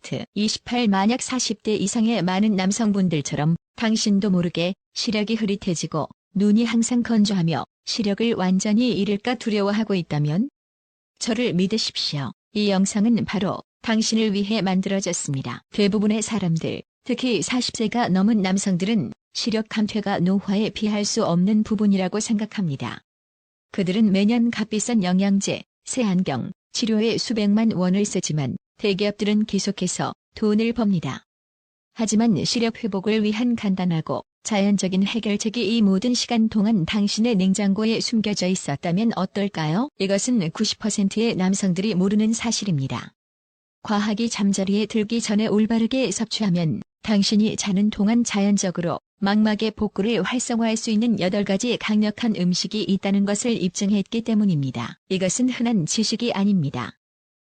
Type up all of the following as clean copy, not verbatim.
차트 28. 만약 40대 이상의 많은 남성분들처럼 당신도 모르게 시력이 흐릿해지고 눈이 항상 건조하며 시력을 완전히 잃을까 두려워하고 있다면 저를 믿으십시오. 이 영상은 바로 당신을 위해 만들어졌습니다. 대부분의 사람들, 특히 40세가 넘은 남성들은 시력 감퇴가 노화에 피할 수 없는 부분이라고 생각합니다. 그들은 매년 값비싼 영양제, 색안경, 치료에 수백만 원을 쓰지만 대기업들은 계속해서 돈을 법니다. 하지만 시력 회복을 위한 간단하고 자연적인 해결책이 이 모든 시간 동안 당신의 냉장고에 숨겨져 있었다면 어떨까요? 이것은 90%의 남성들이 모르는 사실입니다. 과학이 잠자리에 들기 전에 올바르게 섭취하면 당신이 자는 동안 자연적으로 망막의 복구를 활성화할 수 있는 8가지 강력한 음식이 있다는 것을 입증했기 때문입니다. 이것은 흔한 지식이 아닙니다.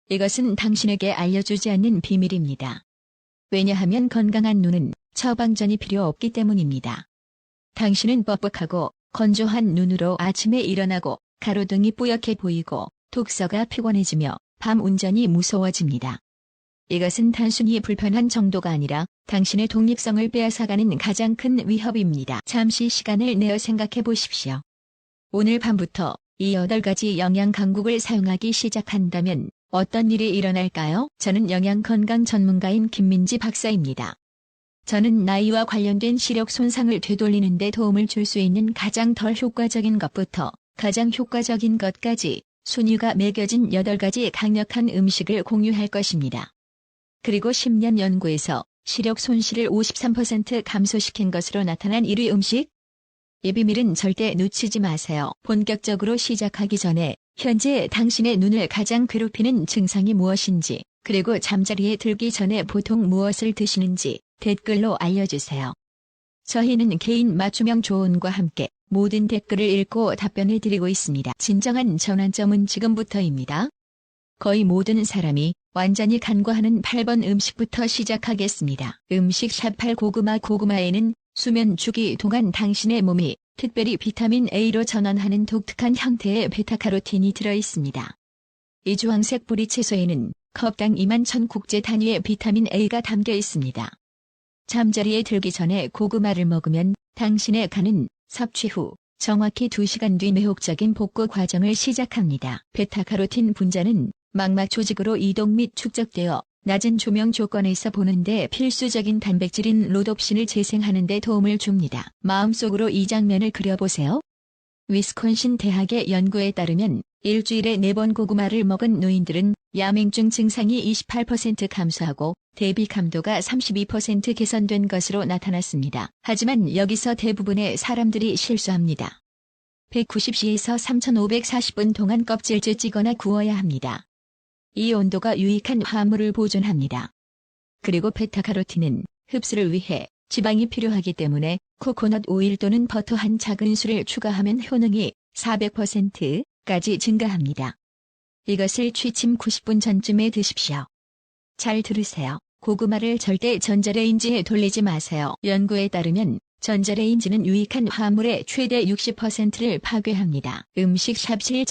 이것은 당신에게 알려주지 않는 비밀입니다. 왜냐하면 건강한 눈은 처방전이 필요 없기 때문입니다. 당신은 뻑뻑하고 건조한 눈으로 아침에 일어나고 가로등이 뿌옇게 보이고 독서가 피곤해지며 밤 운전이 무서워집니다. 이것은 단순히 불편한 정도가 아니라 당신의 독립성을 빼앗아가는 가장 큰 위협입니다. 잠시 시간을 내어 생각해 보십시오. 오늘 밤부터 이 8가지 영양 강국을 사용하기 시작한다면 어떤 일이 일어날까요? 저는 영양 건강 전문가인 김민지 박사입니다. 저는 나이와 관련된 시력 손상을 되돌리는 데 도움을 줄 수 있는 가장 덜 효과적인 것부터 가장 효과적인 것까지 순위가 매겨진 8가지 강력한 음식을 공유할 것입니다. 그리고 10년 연구에서 시력 손실을 53% 감소시킨 것으로 나타난 1위 음식? 이 비밀은 절대 놓치지 마세요. 본격적으로 시작하기 전에 현재 당신의 눈을 가장 괴롭히는 증상이 무엇인지, 그리고 잠자리에 들기 전에 보통 무엇을 드시는지 댓글로 알려주세요. 저희는 개인 맞춤형 조언과 함께 모든 댓글을 읽고 답변을 드리고 있습니다. 진정한 전환점은 지금부터입니다. 거의 모든 사람이 완전히 간과하는 8번 음식부터 시작하겠습니다. 음식 샵8 고구마에는 수면 주기 동안 당신의 몸이 특별히 비타민 A로 전환하는 독특한 형태의 베타카로틴이 들어있습니다. 이 주황색 뿌리 채소에는 컵당 21,000 국제 단위의 비타민 A가 담겨 있습니다. 잠자리에 들기 전에 고구마를 먹으면 당신의 간은 섭취 후 정확히 2시간 뒤 매혹적인 복구 과정을 시작합니다. 베타카로틴 분자는 망막 조직으로 이동 및 축적되어 낮은 조명 조건에서 보는데 필수적인 단백질인 로놉신을 재생하는 데 도움을 줍니다. 마음속으로 이 장면을 그려보세요. 위스콘신 대학의 연구에 따르면 일주일에 4번 고구마를 먹은 노인들은 야맹증 증상이 28% 감소하고 대비 감도가 32% 개선된 것으로 나타났습니다. 하지만 여기서 대부분의 사람들이 실수합니다. 190시에서 3540분 동안 껍질째 찌거나 구워야 합니다. 이 온도가 유익한 화물을 보존합니다. 그리고 베타카로틴은 흡수를 위해 지방이 필요하기 때문에 코코넛 오일 또는 버터 한 작은 술을 추가하면 효능이 400%까지 증가합니다. 이것을 취침 90분 전쯤에 드십시오. 잘 들으세요. 고구마를 절대 전자레인지에 돌리지 마세요. 연구에 따르면 전자레인지는 유익한 화물의 최대 60%를 파괴합니다. 음식 샵7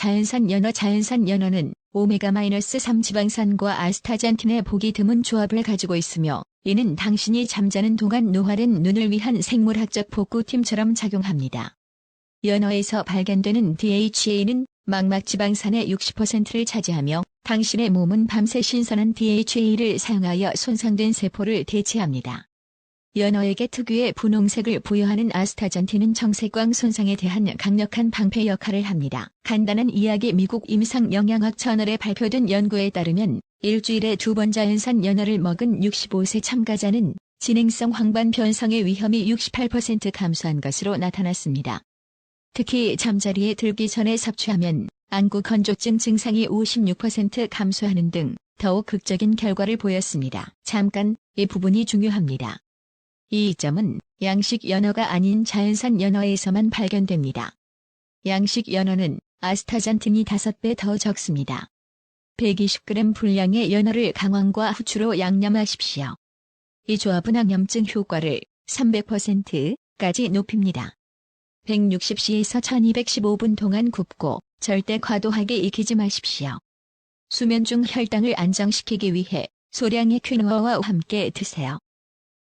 자연산 연어는 오메가-3 지방산과 아스타잔틴의 보기 드문 조합을 가지고 있으며 이는 당신이 잠자는 동안 노화된 눈을 위한 생물학적 복구팀처럼 작용합니다. 연어에서 발견되는 DHA는 망막 지방산의 60%를 차지하며 당신의 몸은 밤새 신선한 DHA를 사용하여 손상된 세포를 대체합니다. 연어에게 특유의 분홍색을 부여하는 아스타잔틴은 정색광 손상에 대한 강력한 방패 역할을 합니다. 간단한 이야기 미국 임상영양학 저널에 발표된 연구에 따르면 일주일에 2번 자연산 연어를 먹은 65세 참가자는 진행성 황반 변성의 위험이 68% 감소한 것으로 나타났습니다. 특히 잠자리에 들기 전에 섭취하면 안구 건조증 증상이 56% 감소하는 등 더욱 극적인 결과를 보였습니다. 잠깐, 이 부분이 중요합니다. 이 점은 양식 연어가 아닌 자연산 연어에서만 발견됩니다. 양식 연어는 아스타잔틴이 5배 더 적습니다. 120g 분량의 연어를 강황과 후추로 양념하십시오. 이 조합은 항염증 효과를 300%까지 높입니다. 160시에서 1215분 동안 굽고 절대 과도하게 익히지 마십시오. 수면 중 혈당을 안정시키기 위해 소량의 퀴노아와 함께 드세요.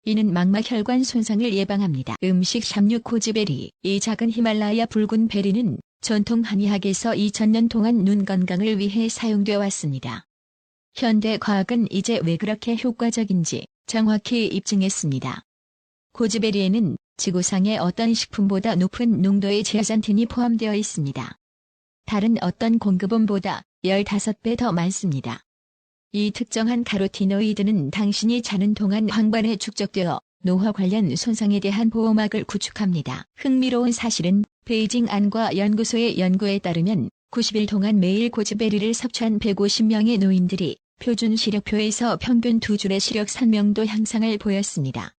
이는 망막 혈관 손상을 예방합니다. 음식 샵류 고지베리. 이 작은 히말라야 붉은 베리는 전통 한의학에서 2000년 동안 눈 건강을 위해 사용되어 왔습니다. 현대 과학은 이제 왜 그렇게 효과적인지 정확히 입증했습니다. 고지베리에는 지구상의 어떤 식품보다 높은 농도의 제아잔틴이 포함되어 있습니다. 다른 어떤 공급원보다 15배 더 많습니다. 이 특정한 카로티노이드는 당신이 자는 동안 황반에 축적되어 노화 관련 손상에 대한 보호막을 구축합니다. 흥미로운 사실은 베이징 안과 연구소의 연구에 따르면 90일 동안 매일 고지베리를 섭취한 150명의 노인들이 표준 시력표에서 평균 2줄의 시력 선명도 향상을 보였습니다.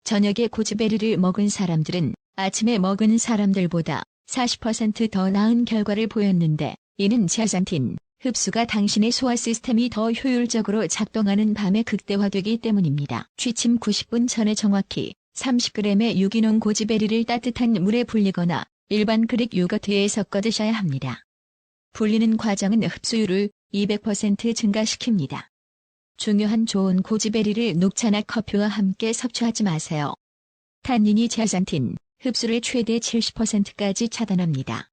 저녁에 고지베리를 먹은 사람들은 아침에 먹은 사람들보다 40% 더 나은 결과를 보였는데, 이는 제아잔틴 흡수가 당신의 소화 시스템이 더 효율적으로 작동하는 밤에 극대화되기 때문입니다. 취침 90분 전에 정확히 30g의 유기농 고지베리를 따뜻한 물에 불리거나 일반 그릭 요거트에 섞어 드셔야 합니다. 불리는 과정은 흡수율을 200% 증가시킵니다. 중요한 좋은 고지베리를 녹차나 커피와 함께 섭취하지 마세요. 탄닌이 제아잔틴 흡수를 최대 70%까지 차단합니다.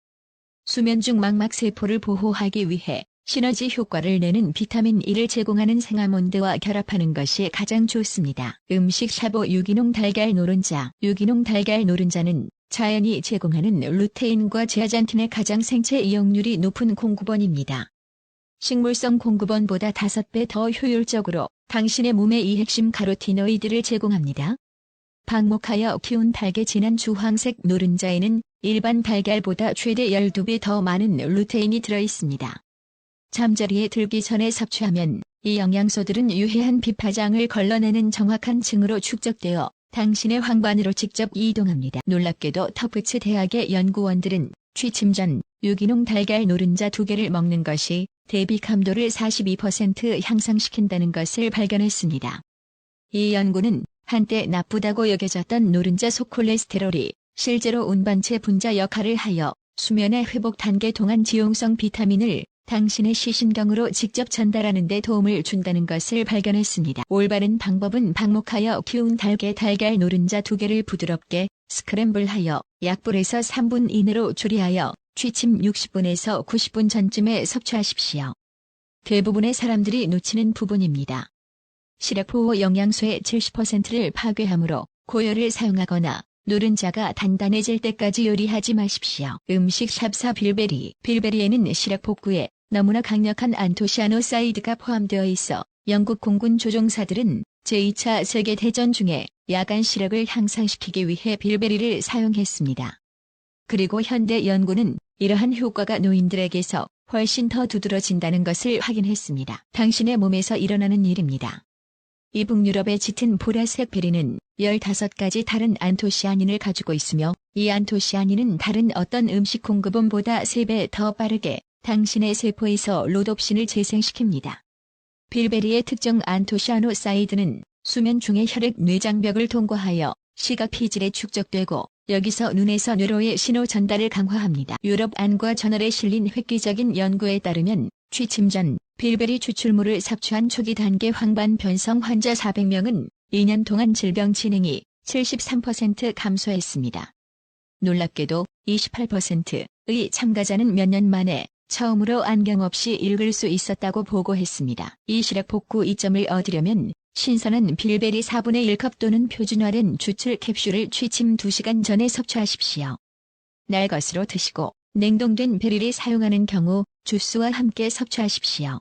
수면 중 망막 세포를 보호하기 위해 시너지 효과를 내는 비타민 E를 제공하는 생아몬드와 결합하는 것이 가장 좋습니다. 음식 샤보 유기농 달걀 노른자. 유기농 달걀 노른자는 자연이 제공하는 루테인과 제아잔틴의 가장 생체 이용률이 높은 공급원입니다. 식물성 공급원보다 5배 더 효율적으로 당신의 몸에 이 핵심 카로티노이드를 제공합니다. 방목하여 키운 달게 진한 주황색 노른자에는 일반 달걀보다 최대 12배 더 많은 루테인이 들어있습니다. 잠자리에 들기 전에 섭취하면 이 영양소들은 유해한 비파장을 걸러내는 정확한 층으로 축적되어 당신의 황반으로 직접 이동합니다. 놀랍게도 터프츠 대학의 연구원들은 취침 전 유기농 달걀 노른자 2개를 먹는 것이 대비 감도를 42% 향상시킨다는 것을 발견했습니다. 이 연구는 한때 나쁘다고 여겨졌던 노른자 속 콜레스테롤이 실제로 운반체 분자 역할을 하여 수면의 회복 단계 동안 지용성 비타민을 당신의 시신경으로 직접 전달하는 데 도움을 준다는 것을 발견했습니다. 올바른 방법은 방목하여 키운 달걀 노른자 2개를 부드럽게 스크램블하여 약불에서 3분 이내로 조리하여 취침 60분에서 90분 전쯤에 섭취하십시오. 대부분의 사람들이 놓치는 부분입니다. 시력 보호 영양소의 70%를 파괴하므로 고열을 사용하거나 노른자가 단단해질 때까지 요리하지 마십시오. 음식 샵사 빌베리. 빌베리에는 시력 복구에 너무나 강력한 안토시아노사이드가 포함되어 있어 영국 공군 조종사들은 제2차 세계대전 중에 야간 시력을 향상시키기 위해 빌베리를 사용했습니다. 그리고 현대 연구는 이러한 효과가 노인들에게서 훨씬 더 두드러진다는 것을 확인했습니다. 당신의 몸에서 일어나는 일입니다. 이 북유럽의 짙은 보라색 베리는 15가지 다른 안토시아닌을 가지고 있으며 이 안토시아닌은 다른 어떤 음식 공급원보다 3배 더 빠르게 당신의 세포에서 로놉신을 재생시킵니다. 빌베리의 특정 안토시아노사이드는 수면 중에 혈액 뇌장벽을 통과하여 시각 피질에 축적되고 여기서 눈에서 뇌로의 신호 전달을 강화합니다. 유럽 안과 저널에 실린 획기적인 연구에 따르면 취침 전 빌베리 추출물을 섭취한 초기 단계 황반 변성 환자 400명은 2년 동안 질병 진행이 73% 감소했습니다. 놀랍게도 28%의 참가자는 몇 년 만에 처음으로 안경 없이 읽을 수 있었다고 보고했습니다. 이 시력 복구 이점을 얻으려면 신선한 빌베리 4분의 1컵 또는 표준화된 추출 캡슐을 취침 2시간 전에 섭취하십시오. 날 것으로 드시고 냉동된 베리를 사용하는 경우 주스와 함께 섭취하십시오.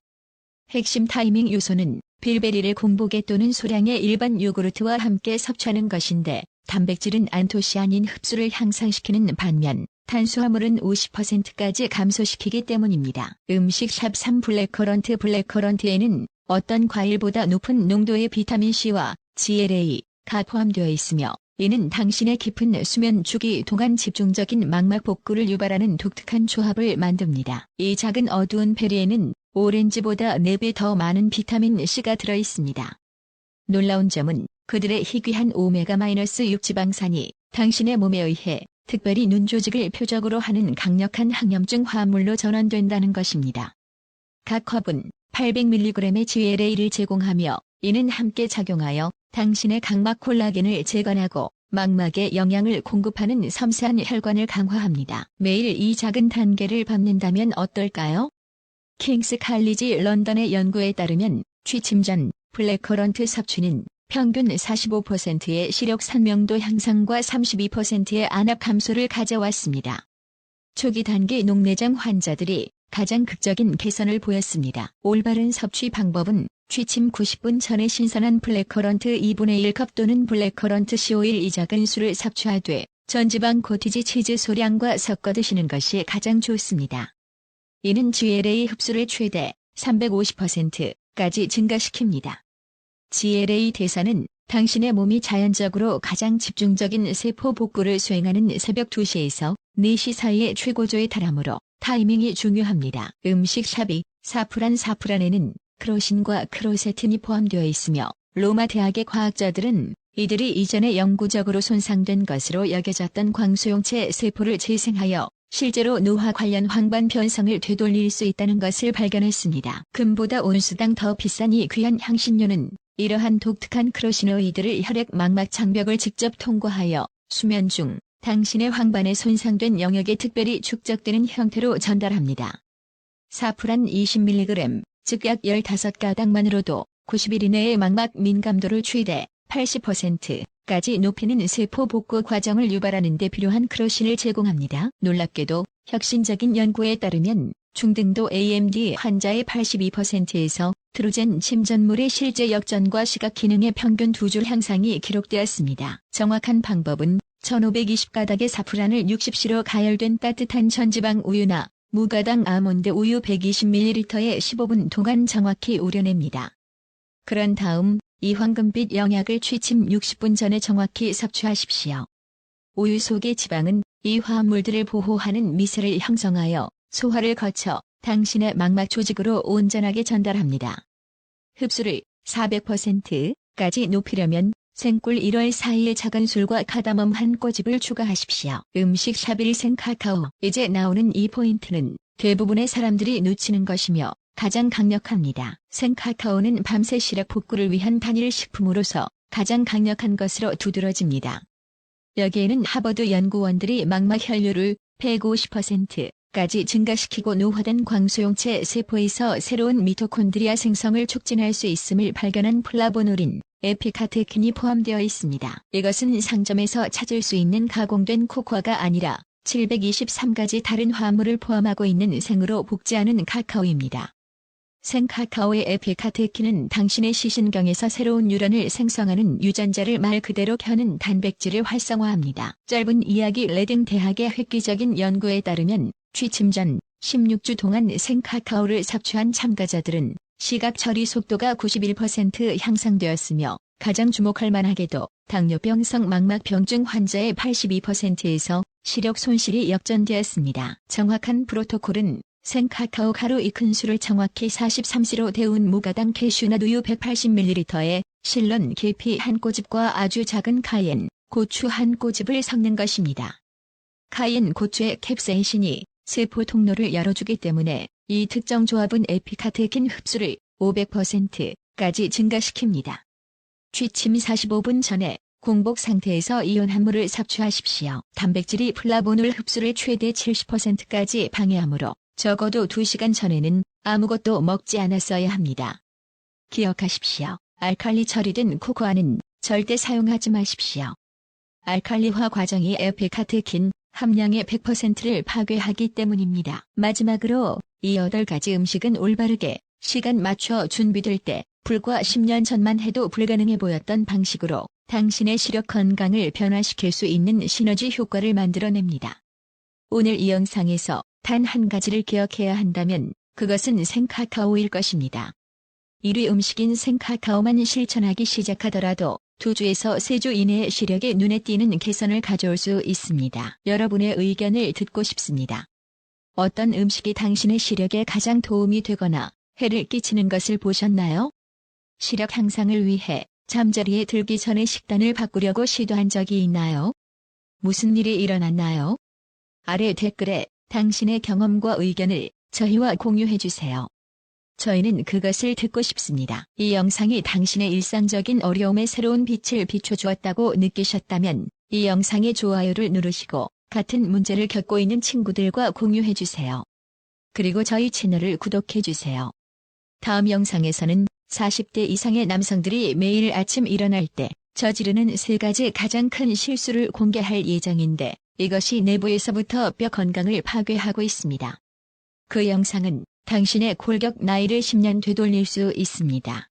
핵심 타이밍 요소는 빌베리를 공복에 또는 소량의 일반 요구르트와 함께 섭취하는 것인데, 단백질은 안토시아닌 흡수를 향상시키는 반면 탄수화물은 50%까지 감소시키기 때문입니다. 음식 샵 3 블랙커런트. 블랙커런트에는 어떤 과일보다 높은 농도의 비타민C와 GLA가 포함되어 있으며 이는 당신의 깊은 수면 주기 동안 집중적인 망막 복구를 유발하는 독특한 조합을 만듭니다. 이 작은 어두운 베리에는 오렌지보다 4배 더 많은 비타민C가 들어있습니다. 놀라운 점은 그들의 희귀한 오메가-6 지방산이 당신의 몸에 의해 특별히 눈 조직을 표적으로 하는 강력한 항염증 화합물로 전환된다는 것입니다. 각 컵은 800mg의 GLA를 제공하며 이는 함께 작용하여 당신의 각막 콜라겐을 재건하고 망막에 영양을 공급하는 섬세한 혈관을 강화합니다. 매일 이 작은 단계를 밟는다면 어떨까요? 킹스 칼리지 런던의 연구에 따르면 취침 전 블랙커런트 섭취는 평균 45%의 시력 선명도 향상과 32%의 안압 감소를 가져왔습니다. 초기 단계 녹내장 환자들이 가장 극적인 개선을 보였습니다. 올바른 섭취 방법은 취침 90분 전에 신선한 블랙커런트 2분의 1컵 또는 블랙커런트 C5일 이 작은 술을 섭취하되 전지방 코티지 치즈 소량과 섞어 드시는 것이 가장 좋습니다. 이는 GLA 흡수를 최대 350%까지 증가시킵니다. GLA 대사는 당신의 몸이 자연적으로 가장 집중적인 세포 복구를 수행하는 새벽 2시에서 4시 사이에 최고조에 달하므로 타이밍이 중요합니다. 음식 샵이 사프란에는 크로신과 크로세틴이 포함되어 있으며 로마 대학의 과학자들은 이들이 이전에 영구적으로 손상된 것으로 여겨졌던 광소용체 세포를 재생하여 실제로 노화 관련 황반 변성을 되돌릴 수 있다는 것을 발견했습니다. 금보다 온수당 더 비싼 이 귀한 향신료는 이러한 독특한 크로시노이드를 혈액 망막 장벽을 직접 통과하여 수면 중 당신의 황반에 손상된 영역에 특별히 축적되는 형태로 전달합니다. 사프란 20mg, 즉 약 15가닥만으로도 90일 이내의 망막 민감도를 최대 80%까지 높이는 세포 복구 과정을 유발하는 데 필요한 크로신을 제공합니다. 놀랍게도 혁신적인 연구에 따르면 중등도 AMD 환자의 82%에서 트루젠 침전물의 실제 역전과 시각 기능의 평균 2줄 향상이 기록되었습니다. 정확한 방법은 1520가닥의 사프란을 60시로 가열된 따뜻한 전지방 우유나 무가당 아몬드 우유 120ml에 15분 동안 정확히 우려냅니다. 그런 다음 이 황금빛 영약을 취침 60분 전에 정확히 섭취하십시오. 우유 속의 지방은 이 화합물들을 보호하는 미세를 형성하여 소화를 거쳐 당신의 망막 조직으로 온전하게 전달합니다. 흡수를 400%까지 높이려면 생꿀 1월 4일 작은 술과 카다멈 한 꼬집을 추가하십시오. 음식 샵1 생카카오. 이제 나오는 이 포인트는 대부분의 사람들이 놓치는 것이며 가장 강력합니다. 생카카오는 밤새 시력 복구를 위한 단일 식품으로서 가장 강력한 것으로 두드러집니다. 여기에는 하버드 연구원들이 망막 혈류를 150%까지 증가시키고 노화된 광소용체 세포에서 새로운 미토콘드리아 생성을 촉진할 수 있음을 발견한 플라보노린, 에피카테킨이 포함되어 있습니다. 이것은 상점에서 찾을 수 있는 가공된 코코아가 아니라 723가지 다른 화합물을 포함하고 있는 생으로 볶지않은 카카오입니다. 생카카오의 에피카테킨은 당신의 시신경에서 새로운 뉴런을 생성하는 유전자를 말 그대로 켜는 단백질을 활성화합니다. 짧은 이야기 레딩 대학의 획기적인 연구에 따르면 취침 전 16주 동안 생카카오를 섭취한 참가자들은 시각 처리 속도가 91% 향상되었으며 가장 주목할 만하게도 당뇨병성 망막병증 환자의 82%에서 시력 손실이 역전되었습니다. 정확한 프로토콜은 생카카오 가루 익은 술을 정확히 43시로 데운 무가당 캐슈넛 우유 180ml에 실론 계피 한 꼬집과 아주 작은 카이엔 고추 한 꼬집을 섞는 것입니다. 카이엔 고추의 캡사이신이 세포 통로를 열어주기 때문에 이 특정 조합은 에피카테킨 흡수를 500%까지 증가시킵니다. 취침 45분 전에 공복 상태에서 이온합물을 섭취하십시오. 단백질이 플라보놀 흡수를 최대 70%까지 방해하므로 적어도 2시간 전에는 아무것도 먹지 않았어야 합니다. 기억하십시오. 알칼리 처리된 코코아는 절대 사용하지 마십시오. 알칼리화 과정이 에피카테킨 함량의 100%를 파괴하기 때문입니다. 마지막으로 이 8가지 음식은 올바르게 시간 맞춰 준비될 때 불과 10년 전만 해도 불가능해 보였던 방식으로 당신의 시력 건강을 변화시킬 수 있는 시너지 효과를 만들어냅니다. 오늘 이 영상에서 단 한 가지를 기억해야 한다면 그것은 생카카오일 것입니다. 1위 음식인 생카카오만 실천하기 시작하더라도 2주에서 3주 이내에 시력에 눈에 띄는 개선을 가져올 수 있습니다. 여러분의 의견을 듣고 싶습니다. 어떤 음식이 당신의 시력에 가장 도움이 되거나 해를 끼치는 것을 보셨나요? 시력 향상을 위해 잠자리에 들기 전에 식단을 바꾸려고 시도한 적이 있나요? 무슨 일이 일어났나요? 아래 댓글에 당신의 경험과 의견을 저희와 공유해 주세요. 저희는 그것을 듣고 싶습니다. 이 영상이 당신의 일상적인 어려움에 새로운 빛을 비춰주었다고 느끼셨다면 이 영상에 좋아요를 누르시고 같은 문제를 겪고 있는 친구들과 공유해주세요. 그리고 저희 채널을 구독해주세요. 다음 영상에서는 40대 이상의 남성들이 매일 아침 일어날 때 저지르는 3가지 가장 큰 실수를 공개할 예정인데 이것이 내부에서부터 뼈 건강을 파괴하고 있습니다. 그 영상은 당신의 골격 나이를 10년 되돌릴 수 있습니다.